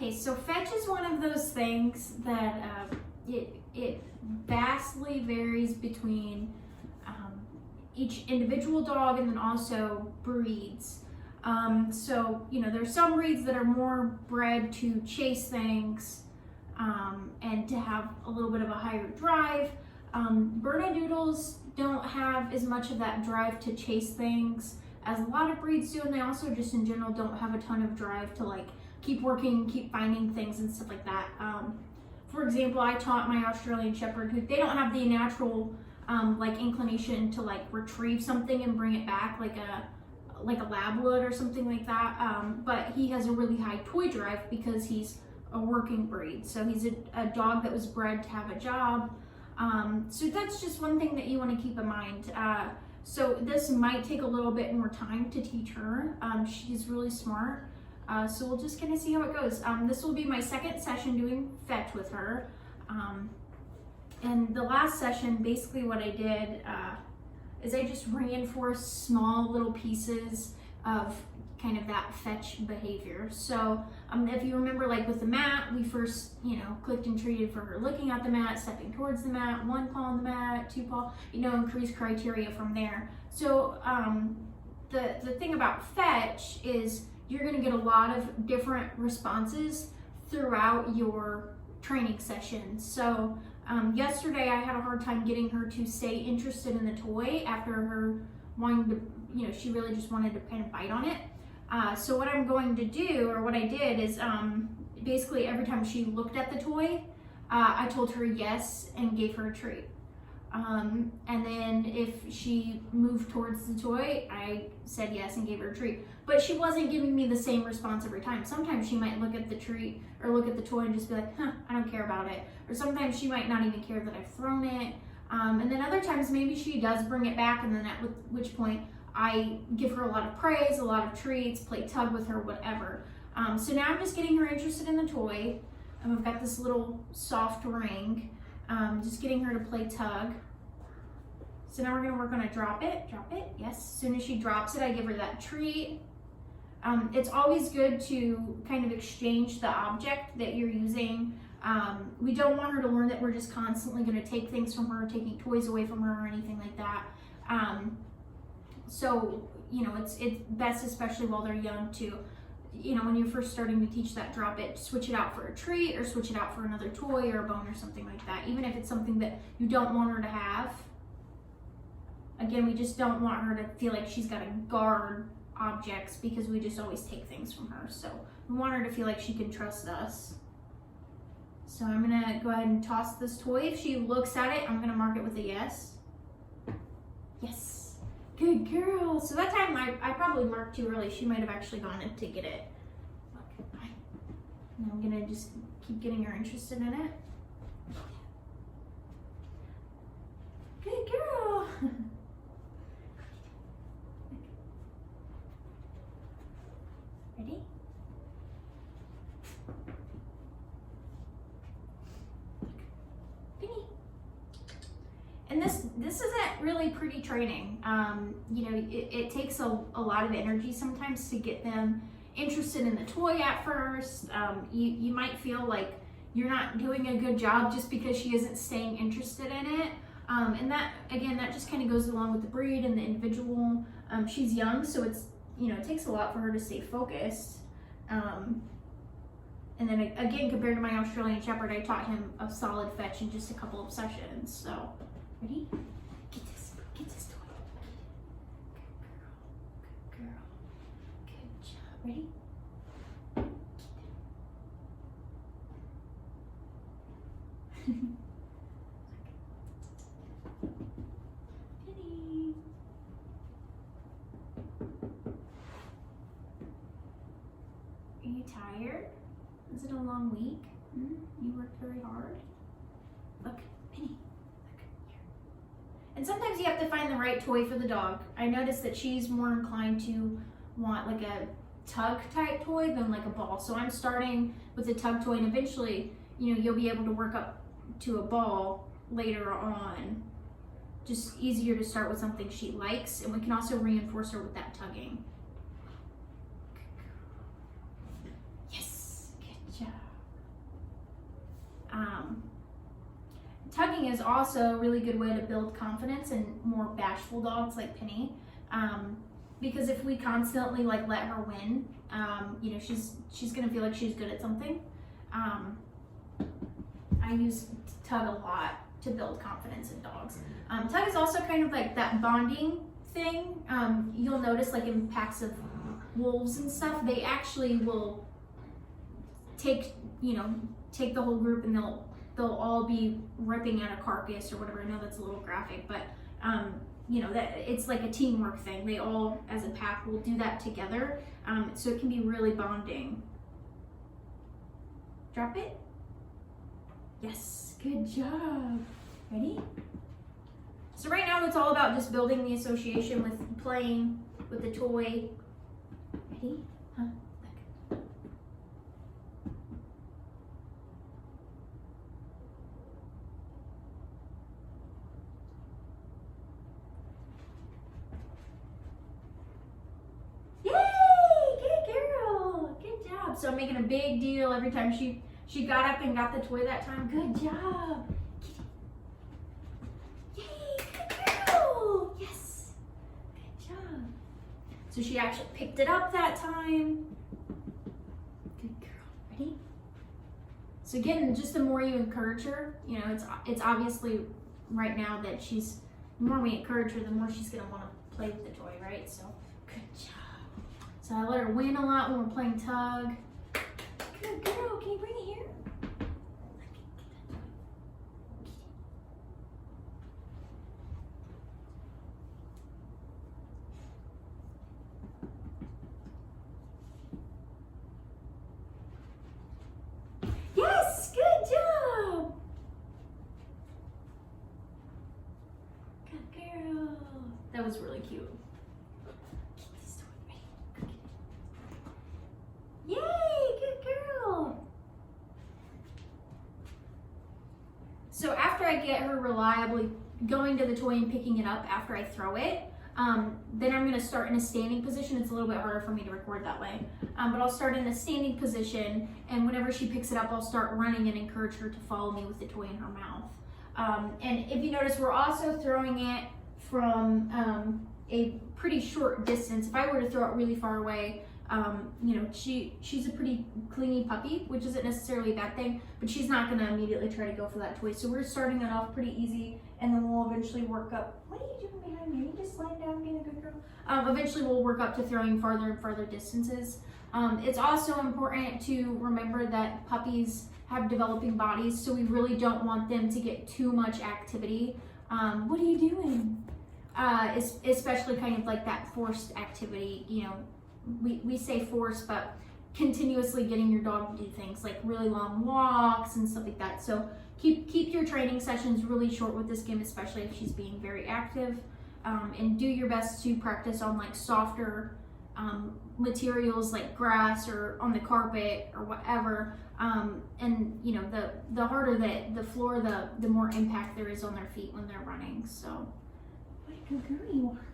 Okay, so fetch is one of those things that it vastly varies between each individual dog and then also breeds. So, there's some breeds that are more bred to chase things and to have a little bit of a higher drive. Bernedoodles don't have as much of that drive to chase things as a lot of breeds do, and they also just in general don't have a ton of drive to like keep working, keep finding things and stuff like that. For example, I taught my Australian Shepherd, who they don't have the natural like inclination to like retrieve something and bring it back like a lab would or something like that, but he has a really high toy drive because he's a working breed. So he's a dog that was bred to have a job. So that's just one thing that you want to keep in mind. So this might take a little bit more time to teach her. She's really smart. So we'll just kind of see how it goes. This will be my second session doing fetch with her. And the last session, basically what I did is I just reinforced small little pieces of kind of that fetch behavior. So if you remember, like with the mat, we first, clicked and treated for her looking at the mat, stepping towards the mat, 1 paw on the mat, 2 paw, increase criteria from there. So the thing about fetch is you're gonna get a lot of different responses throughout your training sessions. So yesterday I had a hard time getting her to stay interested in the toy after her wanting to, she really just wanted to kind of bite on it. So what I'm going to do, or what I did is basically every time she looked at the toy, I told her yes and gave her a treat. And then if she moved towards the toy, I said yes and gave her a treat. But she wasn't giving me the same response every time. Sometimes she might look at the treat or look at the toy and just be like, I don't care about it. Or sometimes she might not even care that I've thrown it. And then other times maybe she does bring it back, and then at which point I give her a lot of praise, a lot of treats, play tug with her, whatever. So now I'm just getting her interested in the toy. I've got this little soft ring. Just getting her to play tug. So now we're gonna work on a drop it, yes. As soon as she drops it, I give her that treat. It's always good to kind of exchange the object that you're using. We don't want her to learn that we're just constantly gonna take things from her, taking toys away from her or anything like that. So, it's best, especially while they're young, to, when you're first starting to teach that drop it, switch it out for a treat or switch it out for another toy or a bone or something like that, even if it's something that you don't want her to have. Again, we just don't want her to feel like she's got to guard objects because we just always take things from her. So we want her to feel like she can trust us. So I'm gonna go ahead and toss this toy. If she looks at it, I'm gonna mark it with a yes. Yes. Good girl. So that time I probably marked too early. She might have actually gone in to get it. Okay, and I'm gonna just keep getting her interested in it. Good girl. Ready? Penny. And this isn't really pretty training. It takes a lot of energy sometimes to get them interested in the toy at first. You might feel like you're not doing a good job just because she isn't staying interested in it. And that, again, that just kind of goes along with the breed and the individual. She's young, so it's, it takes a lot for her to stay focused. And then again, compared to my Australian Shepherd, I taught him a solid fetch in just a couple of sessions. So, ready? Get this toy. Good girl. Good job. Ready? Penny. Are you tired? Is it a long week? You worked very hard? Look, Penny, look here. And sometimes you have to find the right toy for the dog. I noticed that she's more inclined to want like a tug type toy than like a ball. So I'm starting with a tug toy, and eventually, you'll be able to work up to a ball later on. Just easier to start with something she likes, and we can also reinforce her with that tugging. Yes, good job. Tugging is also a really good way to build confidence in more bashful dogs like Penny, because if we constantly like let her win, you know, she's gonna feel like she's good at something. I use Tug a lot to build confidence in dogs. Tug is also kind of like that bonding thing. You'll notice like in packs of wolves and stuff, they actually will take the whole group, and they'll all be ripping at a carcass or whatever. I know that's a little graphic, but you know, that it's like a teamwork thing. They all as a pack will do that together, so it can be really bonding. Drop it. Yes, good job. Ready? So right now it's all about just building the association with playing with the toy. Ready? Huh? So I'm making a big deal every time she got up and got the toy that time. Good job. Yay, good girl. Yes, good job. So she actually picked it up that time. Good girl. Ready? So again, just the more you encourage her, you know, it's obviously right now that the more we encourage her, the more she's gonna want to play with the toy, right? So good job. So I let her win a lot when we're playing Tug. Good girl, can you bring it here? Yes, good job. Good girl. That was really cute. Yay, good girl. So after I get her reliably going to the toy and picking it up after I throw it, then I'm gonna start in a standing position. It's a little bit harder for me to record that way, but I'll start in a standing position, and whenever she picks it up, I'll start running and encourage her to follow me with the toy in her mouth. And if you notice, we're also throwing it from a pretty short distance. If I were to throw it really far away, you know, she's a pretty clingy puppy, which isn't necessarily a bad thing, but she's not gonna immediately try to go for that toy. So we're starting that off pretty easy, and then we'll eventually work up. What are you doing behind me? Are you just laying down being a good girl? Eventually we'll work up to throwing farther and farther distances. It's also important to remember that puppies have developing bodies, so we really don't want them to get too much activity. What are you doing? Especially kind of like that forced activity, you know, we say force, but continuously getting your dog to do things like really long walks and stuff like that. So keep your training sessions really short with this game, especially if she's being very active, and do your best to practice on like softer materials like grass or on the carpet or whatever. And you know, the harder the floor, the more impact there is on their feet when they're running. So what a good girl you are.